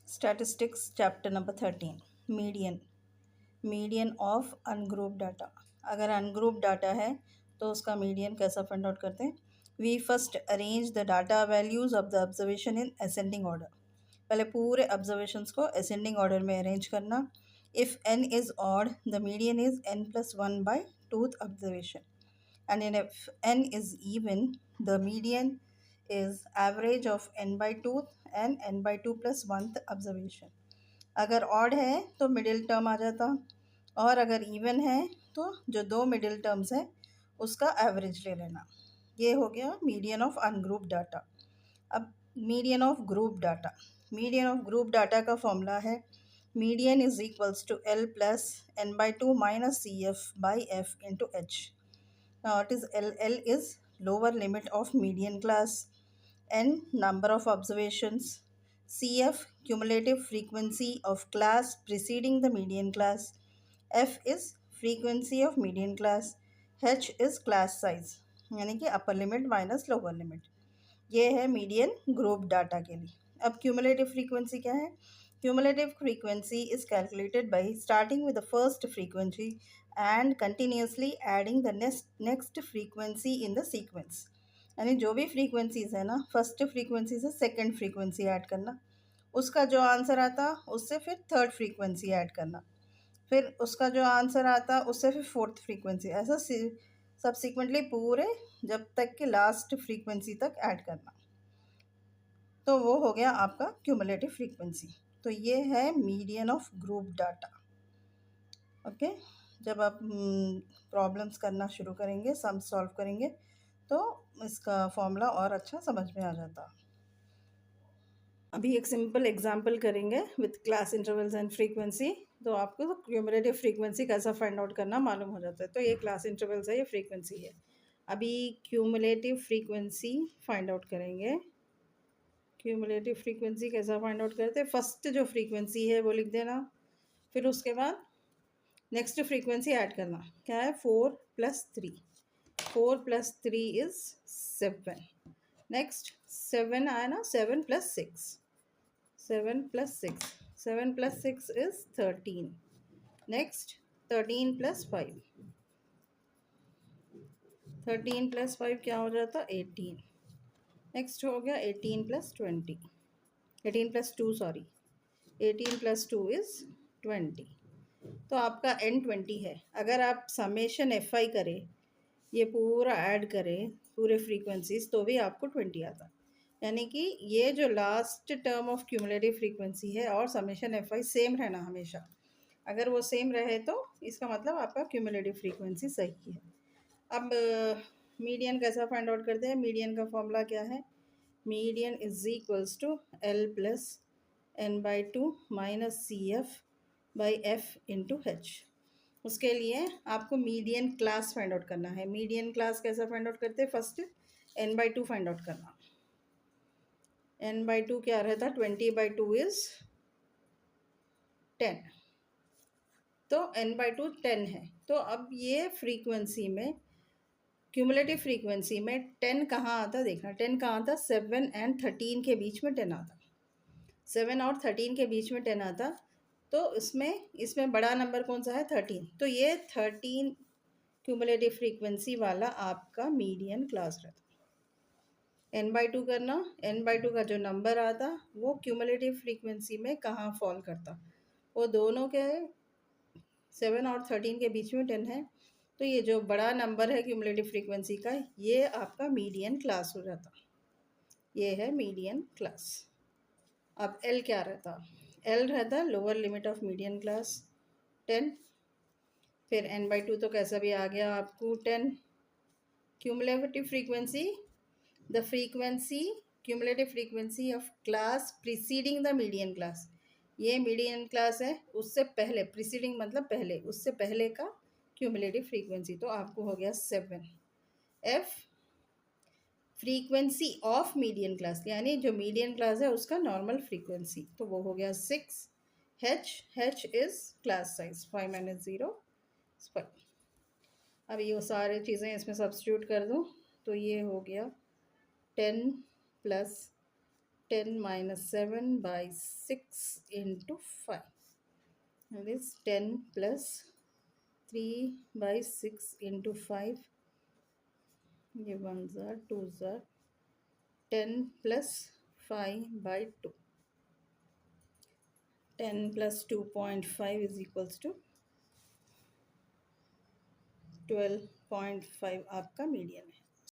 Statistics chapter number 13 median median of ungroup data. अगर ungroup data है तो उसका मीडियन कैसा फाइंड आउट करते हैं। We first arrange the data values of the observation in ascending order. पहले पूरे ऑब्जर्वेशंस को असेंडिंग ऑर्डर में अरेंज करना। If n is odd the median is n+1 by twoth observation and if n is even the median is average of n by 2 and n by 2 plus 1th observation। अगर odd है तो middle term आ जाता, और अगर even है तो जो दो मिडिल टर्म्स हैं उसका एवरेज ले लेना। ये हो गया मीडियन ऑफ अनग्रुप डाटा। अब median of group data. Median of group data का फॉर्मूला है median is equals to L plus N by two minus C F by F into H. Now it is L. L is lower limit of median class. N number of observations. CF cumulative frequency of class preceding the median class. F is frequency of median class. H is class size यानी कि upper limit minus lower limit. ये है median group data के लिए। अब cumulative frequency क्या है। Cumulative frequency is calculated by starting with the first frequency and continuously adding the next frequency in the sequence. यानी जो भी फ्रीक्वेंसीज है ना, फर्स्ट फ्रीक्वेंसी से सेकेंड फ्रीक्वेंसी ऐड करना, उसका जो आंसर आता उससे फिर थर्ड फ्रीक्वेंसी ऐड करना, फिर उसका जो आंसर आता उससे फिर फोर्थ फ्रीक्वेंसी, ऐसा सब्सिक्वेंटली पूरे जब तक कि लास्ट फ्रीक्वेंसी तक ऐड करना। तो वो हो गया आपका क्यूमुलेटिव फ्रीक्वेंसी। तो ये है median of group data. Okay, जब आप प्रॉब्लम्स करना शुरू करेंगे, सम सॉल्व करेंगे, तो इसका फॉर्मूला और अच्छा समझ में आ जाता। अभी एक सिंपल एग्जांपल करेंगे with class intervals and frequency, तो आपको क्यूमुलेटिव फ्रीक्वेंसी कैसा फाइंड आउट करना मालूम हो जाता है। तो ये क्लास इंटरवल्स है, ये फ्रीक्वेंसी है। अभी क्यूमुलेटिव फ्रीक्वेंसी फाइंड आउट करेंगे। क्यूमुलेटिव फ्रीक्वेंसी कैसा फाइंड आउट करते हैं। फर्स्ट जो फ्रीक्वेंसी है वो लिख देना, फिर उसके बाद नेक्स्ट फ्रीक्वेंसी ऐड करना। क्या है, 4+3। 4+3 इज 7। नेक्स्ट 7 आया ना, 7+6। 7+6, 7+6 is 13. Next 13+5, 13+5 क्या हो जाता, 18। नेक्स्ट हो गया 18+20, 18+2 सॉरी, 18+2 इज 20। तो आपका n20 है। अगर आप समेशन FI करें, ये पूरा ऐड करें पूरे फ्रीक्वेंसीज, तो भी आपको 20 आता। यानी कि ये जो last term of cumulative frequency है और समेशन FI सेम रहना हमेशा। अगर वो सेम रहे तो इसका मतलब आपका क्यूमुलेटिव फ्रीक्वेंसी सही है। अब मीडियन कैसा फाइंड आउट करते हैं। मीडियन का फॉर्मूला क्या है, median is equals to L plus n by 2 minus CF by F into H। उसके लिए आपको मीडियन क्लास फाइंड आउट करना है। मीडियन क्लास कैसा फाइंड आउट करते हैं, फर्स्ट n/2 फाइंड आउट करना। n/2 क्या रहता, 20/2 इज 10। तो n/2 10 है। तो अब ये फ्रीक्वेंसी में, क्यूमुलेटिव फ्रीक्वेंसी में 10 कहाँ आता देखना। 10 कहाँ आता, 7 एंड 13 के बीच में 10 आता। 7 और 13 के बीच में 10 आता। तो इसमें बड़ा नंबर कौन सा है, 13। तो ये 13 क्यूमुलेटिव फ्रीक्वेंसी वाला आपका मीडियन क्लास रहता। n/2 करना, n/2 का जो नंबर आता वो क्यूमुलेटिव फ्रीक्वेंसी में कहाँ फॉल करता, वो दोनों के 7 और 13 के बीच में 10 है। तो ये जो बड़ा नंबर है क्यूमुलेटिव फ्रीक्वेंसी का, ये आपका मीडियन क्लास हो जाता। ये है मीडियन क्लास। अब L क्या रहता, L रहता lower limit of median class 10। फिर n/2 तो कैसा भी आ गया आपको 10। Cumulative frequency, the frequency cumulative frequency of class preceding the median class. ये मीडियन क्लास है, उससे पहले, प्रीसीडिंग मतलब पहले, उससे पहले का क्यूमुलेटिव फ्रीक्वेंसी, तो आपको हो गया 7। F frequency of median class, यानी जो मीडियन क्लास है उसका नॉर्मल फ्रीक्वेंसी, तो वो हो गया 6। H is class size 5 - 0 5। अब ये सारे चीज़ें इसमें सब्स्टिट्यूट कर दूँ तो ये हो गया 10 plus 10 minus 7 by 6 into 5. That is 10 plus 3 by 6 into 5. ये ones are, twos are. 10 plus 5 by 2. 10 plus 2.5 is equals to 12.5 आपका मीडियन है.